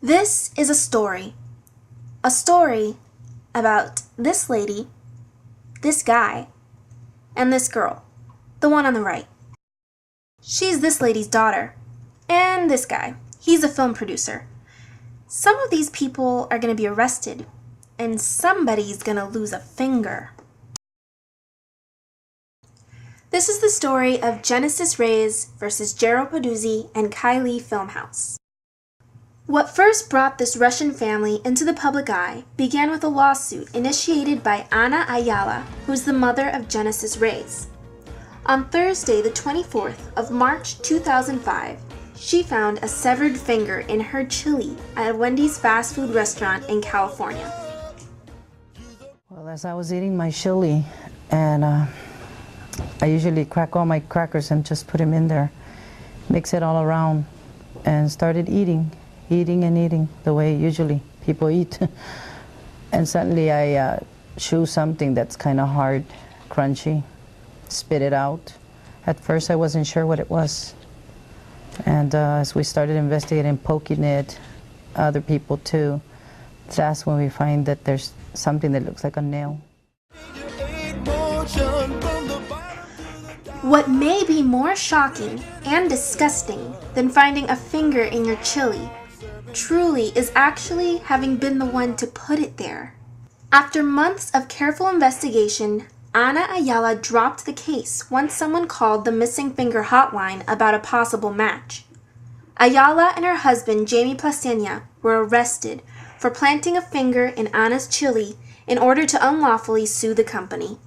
This is a story about this lady, this guy, and this girl, the one on the right. She's this lady's daughter, and this guy, he's a film producer. Some of these people are going to be arrested, and somebody's going to lose a finger. This is the story of Genesis Reyes versus Gerald Peduzzi and Kylie Filmhouse. What first brought this Russian family into the public eye began with a lawsuit initiated by Ana Ayala, who is the mother of Genesis Reyes. On Thursday, the 24th of March 2005, she found a severed finger in her chili at a Wendy's fast food restaurant in California. Well, as I was eating my chili, and I usually crack all my crackers and just put them in there, mix it all around, and started eating the way usually people eat. And suddenly I chew something that's kind of hard, crunchy, spit it out. At first I wasn't sure what it was. And as we started investigating, poking it, other people too, that's when we find that there's something that looks like a nail. What may be more shocking and disgusting than finding a finger in your chili truly is actually having been the one to put it there. After months of careful investigation, Ana Ayala dropped the case once someone called the missing finger hotline about a possible match. Ayala and her husband, Jamie Plasenia, were arrested for planting a finger in Ana's chili in order to unlawfully sue the company.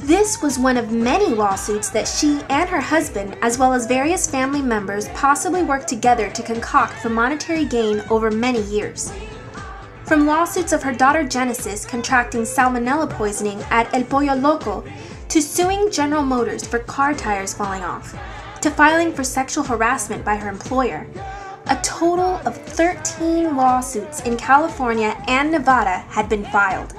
This was one of many lawsuits that she and her husband, as well as various family members, possibly worked together to concoct for monetary gain over many years. From lawsuits of her daughter Genesis contracting salmonella poisoning at El Pollo Loco, to suing General Motors for car tires falling off, to filing for sexual harassment by her employer. A total of 13 lawsuits in California and Nevada had been filed.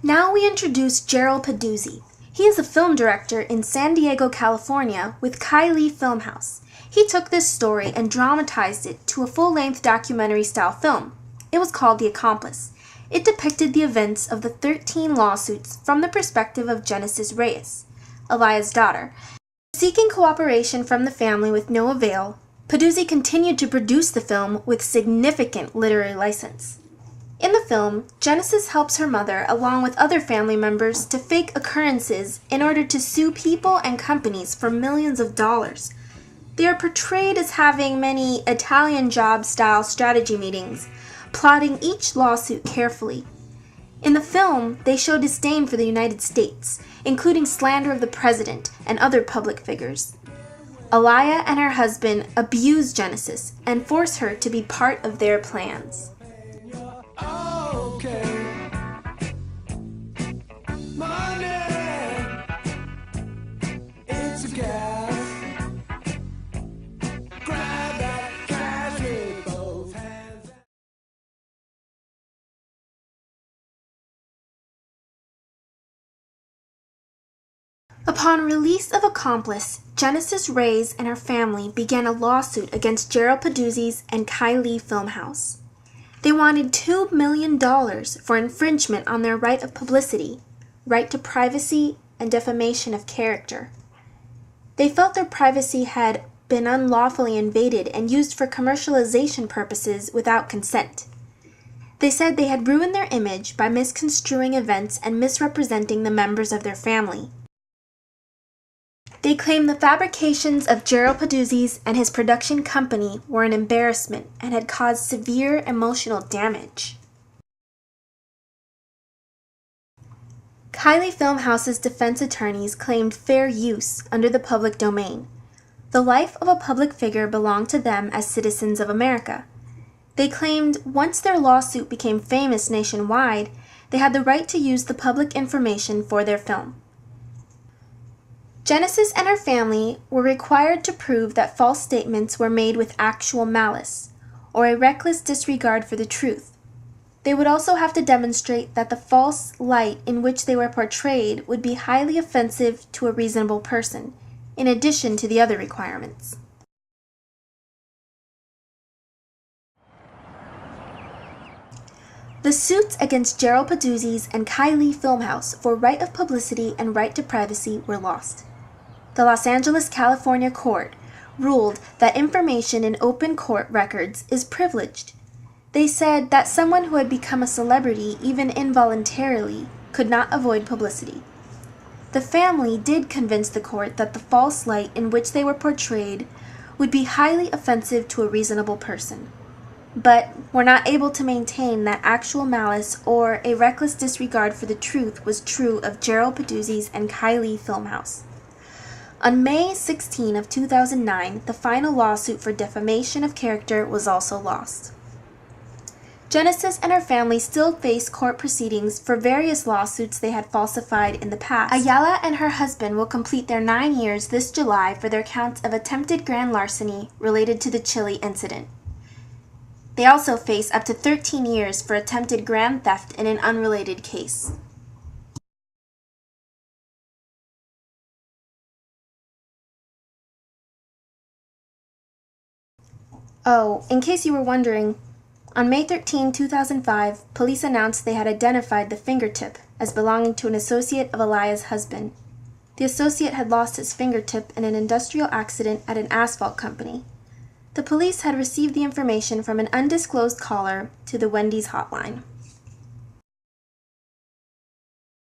Now we introduce Gerald Peduzzi. He is a film director in San Diego, California with Kylie Filmhouse. He took this story and dramatized it to a full-length documentary-style film. It was called The Accomplice. It depicted the events of the 13 lawsuits from the perspective of Genesis Reyes, Elia's daughter. Seeking cooperation from the family with no avail, Peduzzi continued to produce the film with significant literary license. In the film, Genesis helps her mother along with other family members to fake occurrences in order to sue people and companies for millions of dollars. They are portrayed as having many Italian job-style strategy meetings, plotting each lawsuit carefully. In the film, they show disdain for the United States, including slander of the president and other public figures. Elia and her husband abuse Genesis and force her to be part of their plans. Upon release of Accomplice, Genesis Reyes and her family began a lawsuit against Gerald Peduzzi's and Kylie Filmhouse. They wanted $2 million for infringement on their right of publicity, right to privacy, and defamation of character. They felt their privacy had been unlawfully invaded and used for commercialization purposes without consent. They said they had ruined their image by misconstruing events and misrepresenting the members of their family. They claimed the fabrications of Gerald Peduzzi's and his production company were an embarrassment and had caused severe emotional damage. Kylie Filmhouse's defense attorneys claimed fair use under the public domain. The life of a public figure belonged to them as citizens of America. They claimed once their lawsuit became famous nationwide, they had the right to use the public information for their film. Genesis and her family were required to prove that false statements were made with actual malice, or a reckless disregard for the truth. They would also have to demonstrate that the false light in which they were portrayed would be highly offensive to a reasonable person, in addition to the other requirements. The suits against Gerald Peduzzi's and Kylie Filmhouse for right of publicity and right to privacy were lost. The Los Angeles, California court ruled that information in open court records is privileged. They said that someone who had become a celebrity, even involuntarily, could not avoid publicity. The family did convince the court that the false light in which they were portrayed would be highly offensive to a reasonable person, but were not able to maintain that actual malice or a reckless disregard for the truth was true of Gerald Peduzzi's and Kylie Filmhouse. On May 16 of 2009, the final lawsuit for defamation of character was also lost. Genesis and her family still face court proceedings for various lawsuits they had falsified in the past. Ayala and her husband will complete their 9 years this July for their counts of attempted grand larceny related to the Chile incident. They also face up to 13 years for attempted grand theft in an unrelated case. Oh, in case you were wondering, on May 13, 2005, police announced they had identified the fingertip as belonging to an associate of Alaya's husband. The associate had lost his fingertip in an industrial accident at an asphalt company. The police had received the information from an undisclosed caller to the Wendy's hotline.